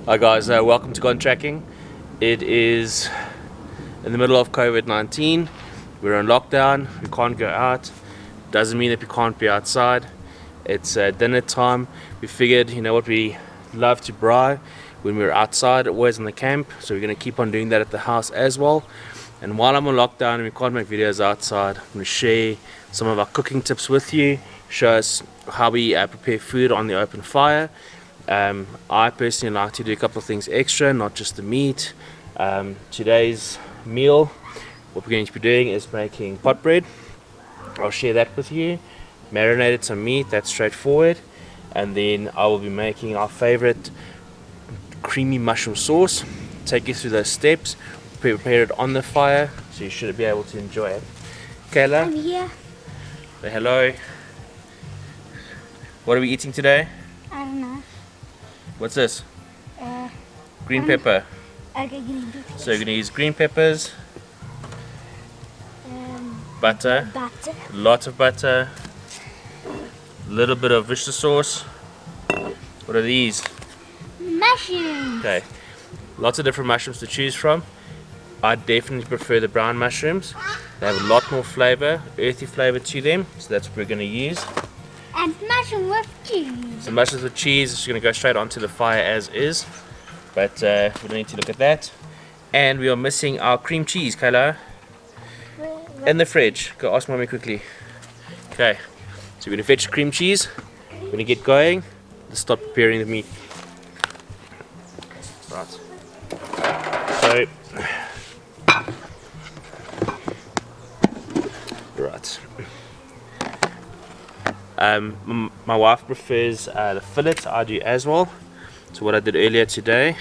Hi guys, welcome to Gone Tracking. It is in the middle of COVID-19. We're on lockdown, we can't go out. Doesn't mean that we can't be outside. It's dinner time. We figured, you know what, we love to braai when we're outside, always in the camp. So we're going to keep on doing that at the house as well. And while I'm on lockdown and we can't make videos outside, I'm going to share some of our cooking tips with you. Show us how we prepare food on the open fire. I personally like to do a couple of things extra, not just the meat. Today's meal, what we're going to be doing is making pot bread. I'll share that with you. Marinated some meat, that's straightforward. And then I will be making our favorite creamy mushroom sauce. Take you through those steps. Prepare it on the fire, so you should be able to enjoy it. Kayla? I'm here. Say hello. What are we eating today? I don't know. What's this? Green pepper. Okay, green pepper. So you're going to use green peppers, butter, Butter. lots of butter, a little bit of Worcestershire sauce. What are these? Mushrooms. Okay, lots of different mushrooms to choose from. I definitely prefer the brown mushrooms. They have a lot more flavor, earthy flavor to them, so that's what we're going to use. And mushroom with cheese. So mushrooms with cheese is going to go straight onto the fire as is, but we don't need to look at that. And we are missing our cream cheese, Kayla, in the fridge. Go ask mommy quickly. Okay, so we're going to fetch cream cheese. We're going to get going. Let's start preparing the meat. Right. So, right. My wife prefers the fillet. I do as well. So what I did earlier today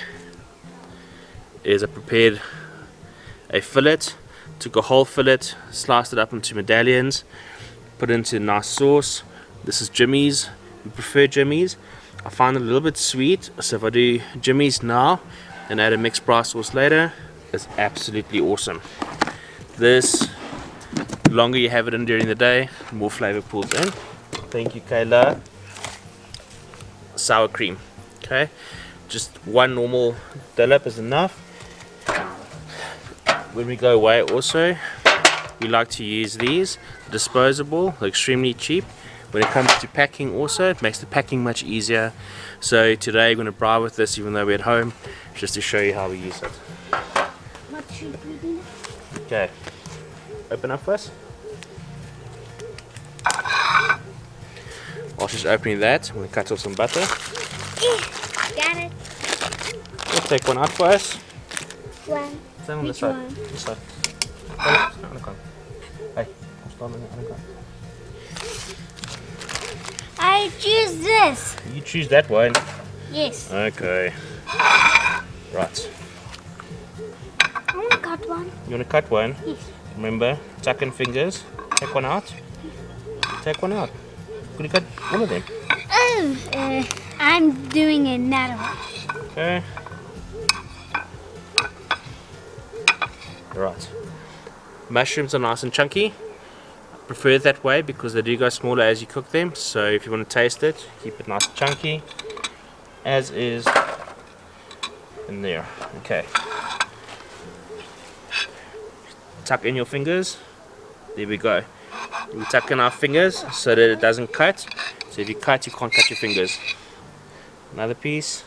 is I prepared a fillet, took a whole fillet, sliced it up into medallions, put it into a nice sauce. This is Jimmy's. We prefer Jimmy's. I find it a little bit sweet, so if I do Jimmy's now and add a mixed braai sauce later, it's absolutely awesome. This, the longer you have it in during the day, the more flavor pulls in. Thank you, Kayla. Sour cream. Okay, just one normal dollop is enough. When we go away also, we like to use these disposable. They're extremely cheap. When it comes to packing also, it makes the packing much easier. So today we're going to braai with this even though we're at home, just to show you how we use it. What should we do? Okay, open up first. While she's opening that, I'm going to cut off some butter. Got it. Let's take one out for us. One. Stand on this Which side. one? This side. Oh, stand on the corner. Hey, stand on the other corner. I choose this. You choose that one. Yes. Okay. Right. I want to cut one. You want to cut one? Yes. Remember, tuck in fingers. Take one out. Take one out. Could you cut one of them? Oh, I'm doing another one. Okay. Right. Mushrooms are nice and chunky. I prefer it that way because they do go smaller as you cook them. So if you want to taste it, keep it nice and chunky. As is in there. Okay. Tuck in your fingers. There we go. We tuck in our fingers so that it doesn't cut. So if you cut, you can't cut your fingers. Another piece.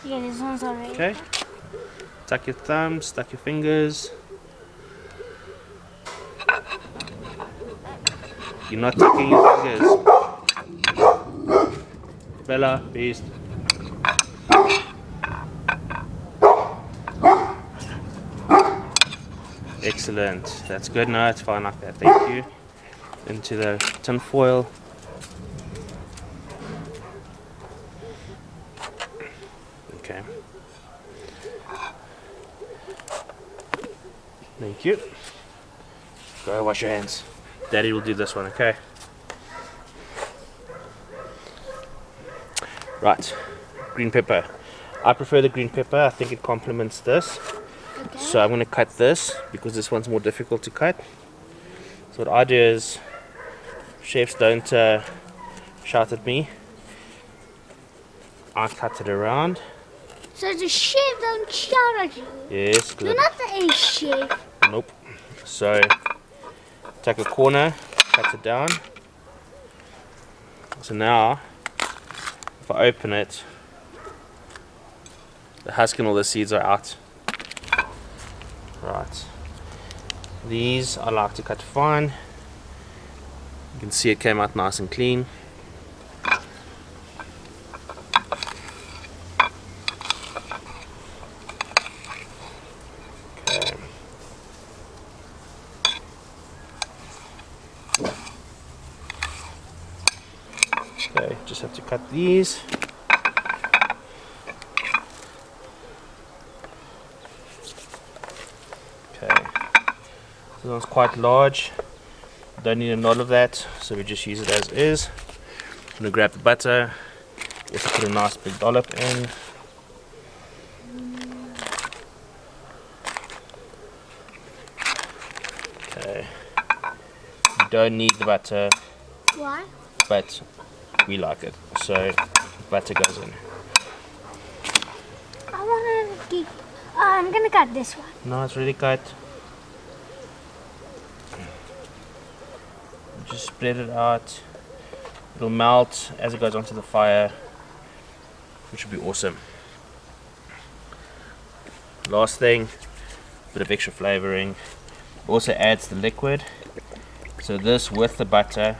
Yeah, this one's already. Okay. Tuck your thumbs, tuck your fingers. You're not tucking your fingers. Bella, beast. Excellent. That's good. No, it's fine like that. Thank you. Into the tin foil. Okay. Thank you. Go wash your hands. Daddy will do this one, okay? Right. Green pepper. I prefer the green pepper. I think it complements this. Okay. So I'm going to cut this because this one's more difficult to cut. So what I do is, chefs don't shout at me, I cut it around. So the chef don't shout at you. Yes. You're not the chef. Nope. So take a corner, cut it down. So now, if I open it, the husk and all the seeds are out. Right. These I like to cut fine. You can see it came out nice and clean. Okay. Okay, just have to cut these. Okay, this one's quite large. Don't need a lot of that, so we just use it as is. I'm gonna grab the butter. Also put a nice big dollop in. Okay, you don't need the butter, Why? but we like it, so butter goes in. I want to keep. I'm gonna cut this one. No, it's really cut. Just spread it out. It'll melt as it goes onto the fire, which will be awesome. Last thing, bit of extra flavoring. Also adds the liquid. So this with the butter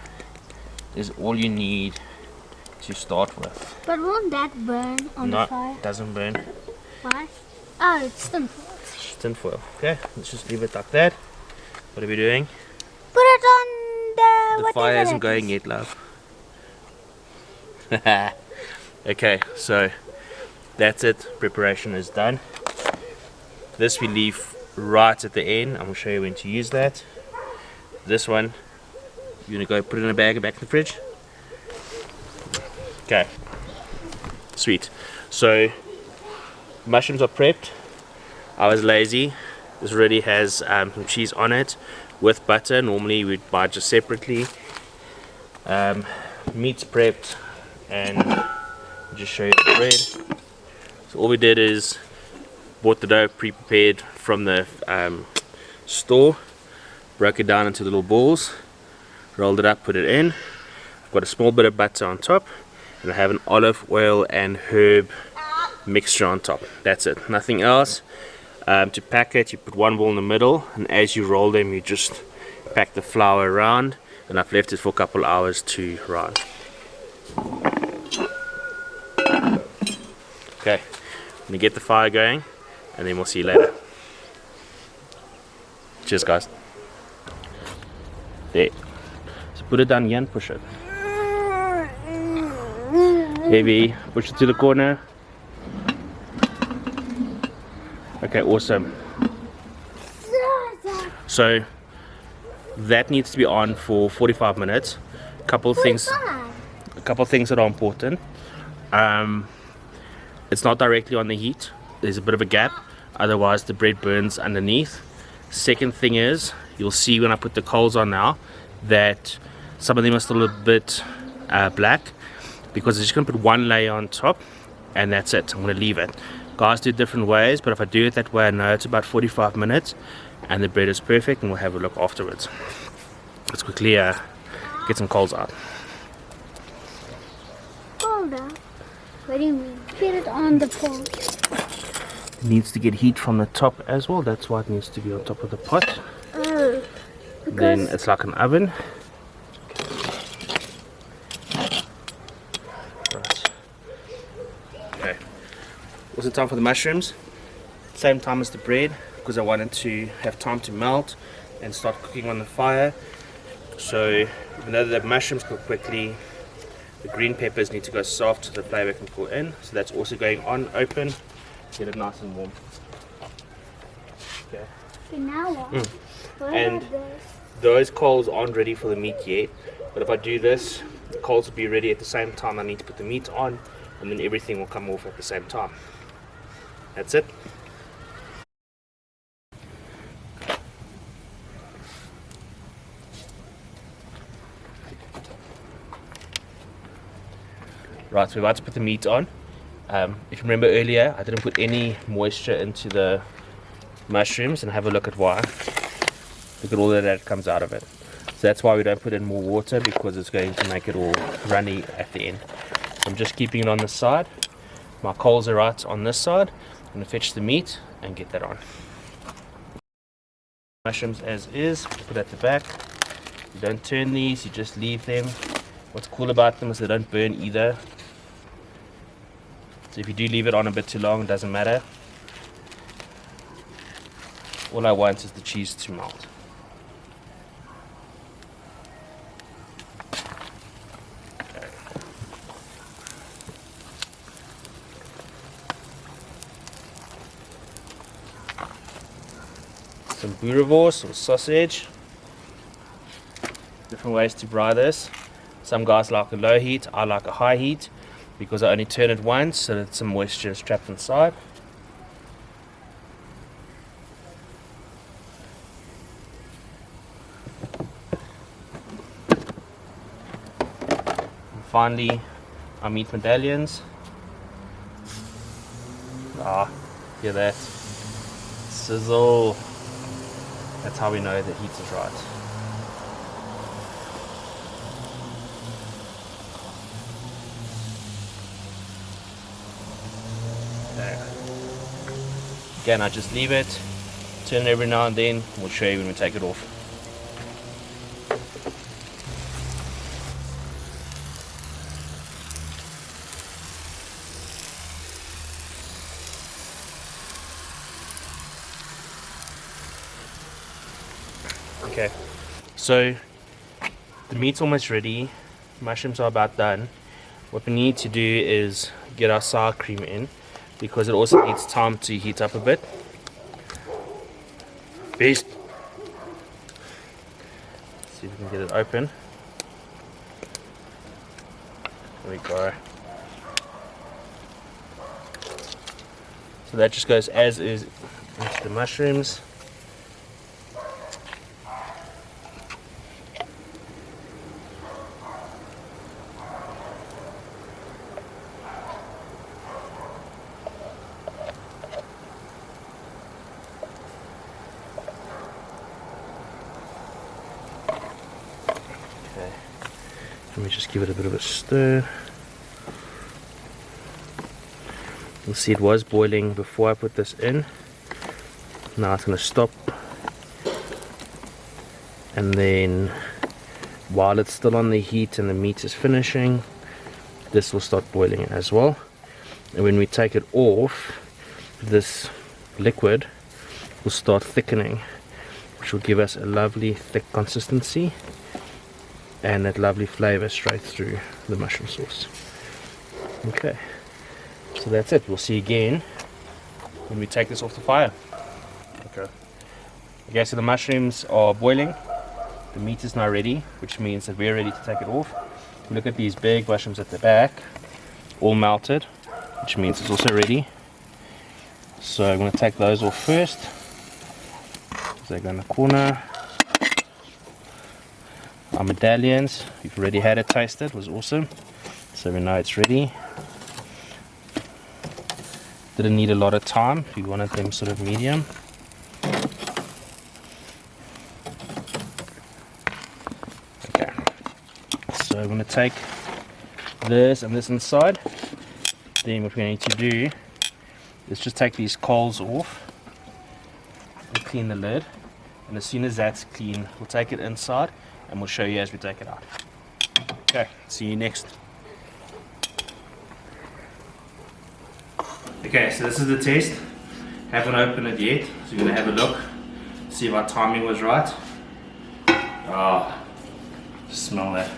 is all you need to start with. But won't that burn on the fire? No, it doesn't burn. Why? Oh, it's tinfoil. It's tinfoil. Okay, let's just leave it like that. What are we doing? Put it on The whatever fire isn't it going is. yet, love. Okay, so that's it. Preparation is done. This we leave right at the end. I'm going to show you when to use that. This one, you're going to go put it in a bag and back in the fridge. Okay, sweet. So mushrooms are prepped. I was lazy. This already has some cheese on it with butter. Normally we'd buy it just separately. Meat's prepped, and I'll just show you the bread. So all we did is bought the dough pre-prepared from the store, broke it down into little balls, rolled it up, put it in. I've got a small bit of butter on top, and I have an olive oil and herb mixture on top. That's it, nothing else. To pack it, you put one ball in the middle, and as you roll them you just pack the flour around, and I've left it for a couple hours to rise. Okay, I'm gonna get the fire going, and then we'll see you later. Cheers, guys. There. So put it down here and push it. Heavy. Push it to the corner. Okay, awesome. So that needs to be on for 45 minutes. Couple things that are important. It's not directly on the heat. There's a bit of a gap, otherwise the bread burns underneath. Second thing is, you'll see when I put the coals on now that some of them are still a bit black, because I'm just going to put one layer on top and that's it. I'm going to leave it. Guys do it different ways, but if I do it that way, I know it's about 45 minutes and the bread is perfect, and we'll have a look afterwards. Let's quickly get some coals out. Hold up. What do you mean? Get it on the pole. It needs to get heat from the top as well. That's why it needs to be on top of the pot. Oh. Then it's like an oven. Right. Okay. Also time for the mushrooms. Same time as the bread, because I wanted to have time to melt and start cooking on the fire. So even though the mushrooms cook quickly, the green peppers need to go soft so the flavor can pull in. So that's also going on open. Get it nice and warm. Okay. Okay, now what? What And about this? those coals aren't ready for the meat yet, but if I do this, the coals will be ready at the same time I need to put the meat on, and then everything will come off at the same time. That's it. Right, so we're about to put the meat on. If you remember earlier, I didn't put any moisture into the mushrooms, and have a look at why. Look at all of that comes out of it. So that's why we don't put in more water, because it's going to make it all runny at the end. So I'm just keeping it on the side. My coals are right on this side. I'm going to fetch the meat and get that on. Mushrooms as is, put at the back. You don't turn these, you just leave them. What's cool about them is they don't burn either. So if you do leave it on a bit too long, it doesn't matter. All I want is the cheese to melt. Some boerewors or sausage. Different ways to braai this. Some guys like a low heat, I like a high heat, because I only turn it once so that some moisture is trapped inside. And finally, our meat medallions. Ah, hear that? Sizzle. That's how we know the heat is right. Okay. Again, I just leave it, turn it every now and then. We'll show you when we take it off. Okay, so the meat's almost ready, mushrooms are about done. What we need to do is get our sour cream in, because it also needs time to heat up a bit. Beast. See if we can get it open. There we go. So that just goes as is into the mushrooms. Let me just give it a bit of a stir. You'll see it was boiling before I put this in. Now it's going to stop. And then while it's still on the heat and the meat is finishing, this will start boiling as well. And when we take it off, this liquid will start thickening, which will give us a lovely thick consistency and that lovely flavor straight through the mushroom sauce. Okay, so that's it. We'll see you again when we take this off the fire. Okay, so the mushrooms are boiling, the meat is now ready, which means that we're ready to take it off. Look at these big mushrooms at the back, all melted, which means it's also ready. So I'm going to take those off first. They go in the corner. Our medallions, we've already had it tasted, was awesome, so we know it's ready. Didn't need a lot of time, we wanted them sort of medium. Okay, so I'm going to take this and this inside. Then what we need to do is just take these coals off and clean the lid, and as soon as that's clean, we'll take it inside and we'll show you as we take it out. Okay, see you next. Okay, so this is the test. Haven't opened it yet, so we're going to have a look, see if our timing was right. Ah, smell that.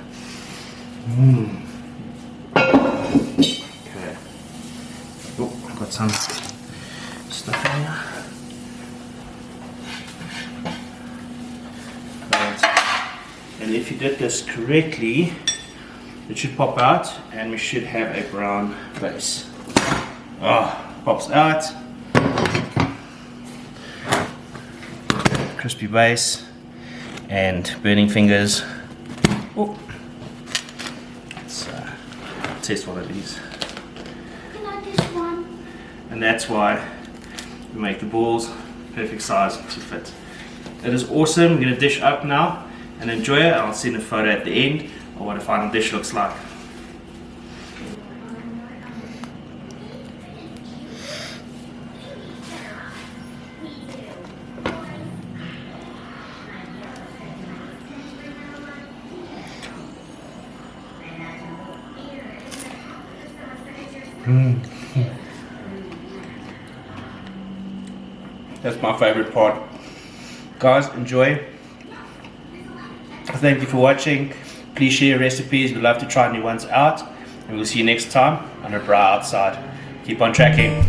Okay. Oh, I've got some stuff in here. And if you did this correctly, it should pop out and we should have a brown base. Pops out. Crispy base and burning fingers. Let's test one of these. and that's why we make the balls perfect size to fit. It is awesome. We're going to dish up now and enjoy it. I'll send a photo at the end of what a final dish looks like. That's my favorite part. Guys, enjoy. Thank you for watching. Please share recipes. We'd love to try new ones out. And we'll see you next time on a braai outside. Keep on tracking.